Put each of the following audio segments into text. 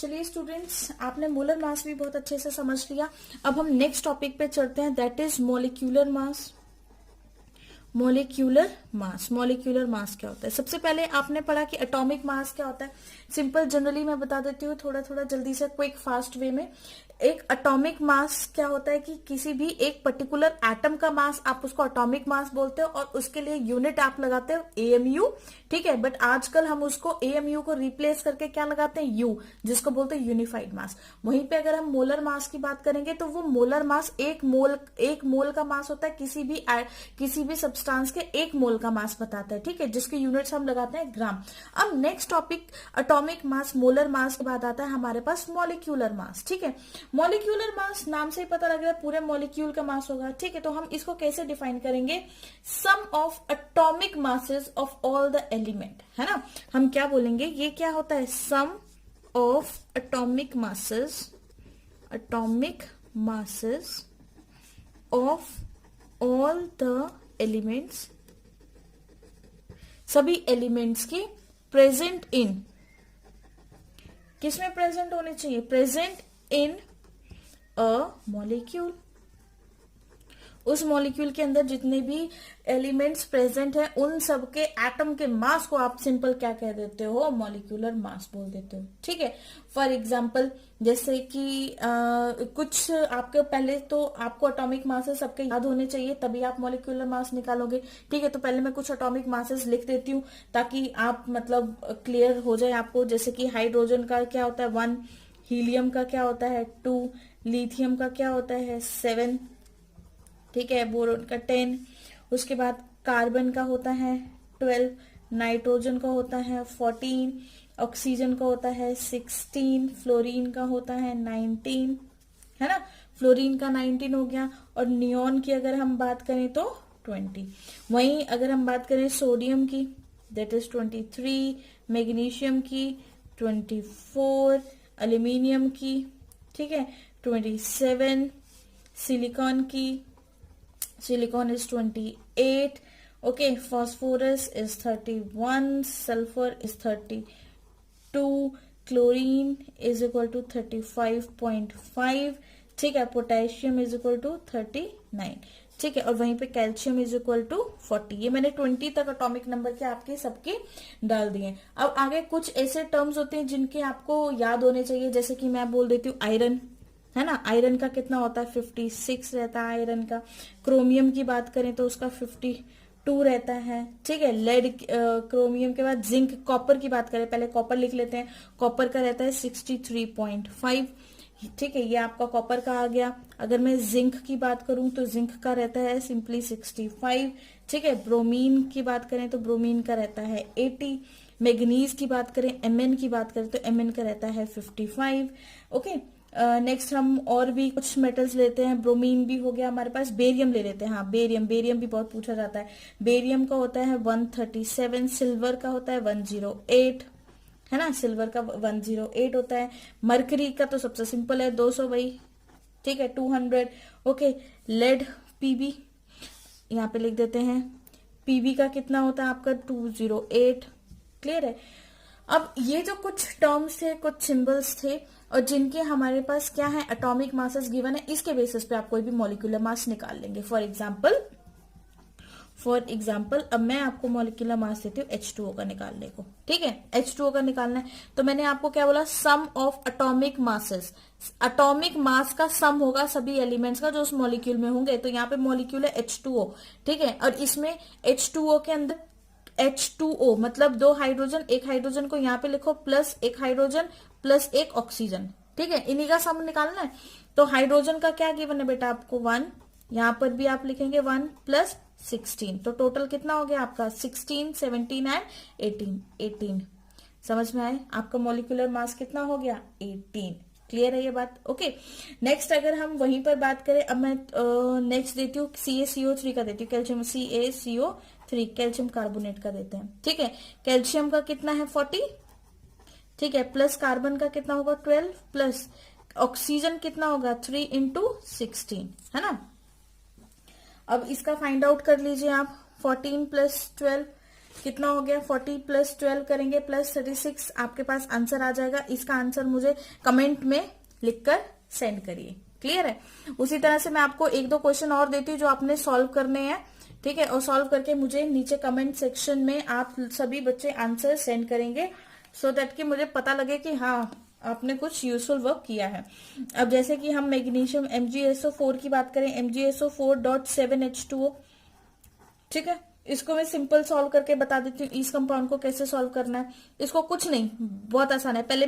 चलिए स्टूडेंट्स, आपने molar mass भी बहुत अच्छे से समझ लिया। अब हम नेक्स्ट टॉपिक पे चलते हैं, that is molecular mass. Molecular mass, molecular mass क्या होता है? सबसे पहले आपने पढ़ा कि एटॉमिक मास क्या होता है। सिंपल जनरली मैं बता देती हूँ, थोड़ा थोड़ा जल्दी से, क्विक फास्ट वे में। एक एटॉमिक मास क्या होता है कि किसी भी एक पर्टिकुलर एटम का मास, आप उसको एटॉमिक मास बोलते हो और उसके लिए यूनिट आप लगाते हो एएमयू, ठीक है। बट आजकल हम उसको एएमयू को रिप्लेस करके क्या लगाते हैं, यू, जिसको बोलते हैं यूनिफाइड मास। वहीं पे अगर हम मोलर मास की बात करेंगे तो वो मोलर मास एक मोल का मास होता है, किसी भी सब्सटेंस के एक मोल का मास बताता है, ठीक है, जिसके यूनिट्स हम लगाते हैं ग्राम। अब next topic atomic mass, molar mass के बाद आता है हमारे पास मॉलिक्यूलर मास, ठीक है। मॉलिक्यूलर मास नाम से ही पता लग रहा है पूरे मॉलिक्यूल का मास होगा, ठीक है। तो हम इसको कैसे डिफाइन करेंगे? Sum of atomic masses of all the element, है ना। हम क्या बोलेंगे, ये क्या होता है? Sum of atomic masses of all the elements, सभी एलिमेंट्स की प्रेजेंट इन, किसमें प्रेजेंट होने चाहिए? Present in a molecule. उस मॉलिक्यूल के अंदर जितने भी एलिमेंट्स प्रेजेंट है उन सब के एटम के मास को आप सिंपल क्या कह देते हो? मॉलिक्यूलर मास बोल देते हो, ठीक है। फॉर एग्जांपल जैसे कि कुछ आपके पहले तो आपको एटॉमिक मासेस सबके याद होने चाहिए, तभी आप मॉलिक्यूलर मास निकालोगे, ठीक है। तो पहले मैं कुछ एटॉमिक मासेस लिख देती हूँ ताकि आप मतलब क्लियर हो जाए आपको। जैसे कि हाइड्रोजन का क्या होता है? 1, हीलियम का क्या होता है? 2, लिथियम का क्या होता है? 7, ठीक है, बोरोन का 10, उसके बाद कार्बन का होता है 12, नाइट्रोजन का होता है 14, ऑक्सीजन का होता है 16, फ्लोरीन का होता है 19, है ना। फ्लोरीन का 19 हो गया। और नियोन की अगर हम बात करें तो 20। वहीं अगर हम बात करें सोडियम की, दैट इज 23, मैग्नीशियम की 24, एल्यूमिनियम की, ठीक है, 27, silicon is 28, okay, phosphorus is 31, sulfur is 32, chlorine is equal to 35.5, ठीक है, पोटेशियम is equal to 39, ठीक है। और वहीं पे कैल्शियम इज इक्वल टू 40। ये मैंने 20 तक एटॉमिक नंबर के आपके सबके डाल दिए। अब आगे कुछ ऐसे टर्म्स होते हैं जिनके आपको याद होने चाहिए, जैसे कि मैं बोल देती हूँ आयरन, है ना। आयरन का कितना होता है? 56 रहता है आयरन का। क्रोमियम की बात करें तो उसका 52 रहता है, ठीक है। लेड, क्रोमियम के बाद जिंक, कॉपर की बात करें, पहले कॉपर लिख लेते हैं। कॉपर का रहता है 63.5, ठीक है, ये आपका कॉपर का आ गया। अगर मैं जिंक की बात करूं तो जिंक का रहता है सिंपली 65, ठीक है। ब्रोमीन की बात करें तो ब्रोमीन का रहता है 80। मैग्नीज की बात करें, Mn की बात करें तो Mn का रहता है 55, ओके। नेक्स्ट हम और भी कुछ मेटल्स लेते हैं। ब्रोमीन भी हो गया हमारे पास। बेरियम ले लेते हैं, हाँ, बेरियम भी बहुत पूछा जाता है। बेरियम का होता है 137, सिल्वर का होता है 108, है ना, सिल्वर का 108 होता है। मरकरी का तो सबसे सिंपल है 200 भाई, ठीक है, 200, ओके। लेड, पीबी यहाँ पे लिख देते हैं। पीबी का कितना होता है आपका? 208, क्लियर है। अब ये जो कुछ टर्म्स थे, कुछ सिंबल्स थे, और जिनके हमारे पास क्या है, एटॉमिक मासेस गिवन है, इसके बेसिस पे आप कोई भी मॉलिक्यूलर मास निकाल लेंगे। फॉर एग्जाम्पल अब मैं आपको मॉलिक्यूलर मास देती हूँ H2O का निकालने को, ठीक है। H2O का निकालना है तो मैंने आपको क्या बोला? Sum of atomic masses. Atomic mass का सम होगा सभी एलिमेंट्स का जो उस मॉलिक्यूल में होंगे। तो यहाँ पे मॉलिक्यूल है H2O, ठीक है। और इसमें H2O के अंदर H2O मतलब 2 हाइड्रोजन, एक हाइड्रोजन को यहाँ पे लिखो प्लस एक हाइड्रोजन प्लस एक ऑक्सीजन, ठीक है, इन्हीं का सम निकालना है। तो हाइड्रोजन का क्या गिवन है बेटा आपको? 1, यहाँ पर भी आप लिखेंगे 1 प्लस 16, तो टोटल कितना हो गया आपका? 16, 17 एंड 18। समझ में आए? आपका मॉलिक्यूलर मास कितना हो गया? 18। क्लियर है ये बात? ओके। नेक्स्ट अगर हम वहीं पर बात करें, अब मैं नेक्स्ट देती हूँ CaCO3 का देती हूँ, कैल्शियम CaCO3, कैल्शियम कार्बोनेट का देते हैं, ठीक है। कैल्शियम का कितना है? 40, ठीक है, प्लस कार्बन का कितना होगा? 12, प्लस ऑक्सीजन कितना होगा? 3 × 16, है ना। अब इसका फाइंड आउट कर लीजिए आप। 14 + 12 कितना हो गया 40 प्लस 12 करेंगे प्लस 36, आपके पास आंसर आ जाएगा। इसका आंसर मुझे कमेंट में लिखकर सेंड करिए। क्लियर है? उसी तरह से मैं आपको एक दो क्वेश्चन और देती हूँ जो आपने सॉल्व करने हैं, ठीक है, और सॉल्व करके मुझे नीचे कमेंट सेक्शन में आप सभी बच्चे आंसर सेंड करेंगे, सो दैट कि मुझे पता लगे कि हाँ आपने कुछ यूजफुल वर्क किया है। अब जैसे कि हम मैग्नीशियम MgSO4 की बात करें, MgSO4.7H2O, ठीक है, इसको मैं सिंपल सॉल्व करके बता देती हूँ इस कंपाउंड को कैसे सॉल्व करना है। इसको कुछ नहीं, बहुत आसान है। पहले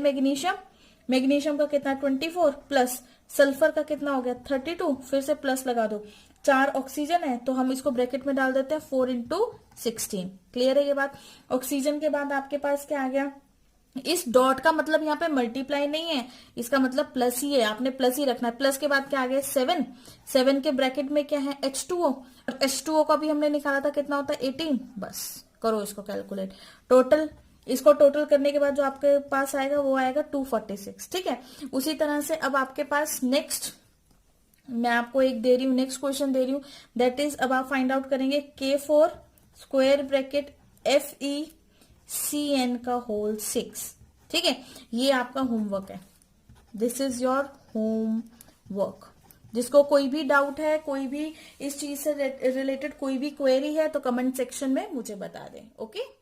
मैग्नीशियम का कितना 24 प्लस सल्फर का कितना हो गया 32, फिर से प्लस लगा दो, 4 ऑक्सीजन है तो हम इसको ब्रैकेट में डाल देते हैं 4 × 16। क्लियर है ये बात? ऑक्सीजन के बाद आपके पास क्या आ गया, इस डॉट का मतलब यहाँ पे मल्टीप्लाई नहीं है, इसका मतलब प्लस ही है, आपने प्लस ही रखना है। प्लस के बाद क्या आ गया 7 के ब्रैकेट में क्या है H2O, और H2O का भी हमने निकाला था कितना होता है 18। बस करो इसको कैलकुलेट, टोटल इसको टोटल करने के बाद जो आपके पास आएगा वो आएगा 246। ठीक है, उसी तरह से अब आपके पास नेक्स्ट मैं आपको एक दे रही हूँ, नेक्स्ट क्वेश्चन दे रही हूँ, दैट इज अब आप फाइंड आउट करेंगे K4 स्क्वायर ब्रैकेट FeCN का होल 6। ठीक है, ये आपका होमवर्क है, दिस इज योर होमवर्क। जिसको कोई भी डाउट है, कोई भी इस चीज से रिलेटेड कोई भी क्वेरी है तो कमेंट सेक्शन में मुझे बता दें। ओके।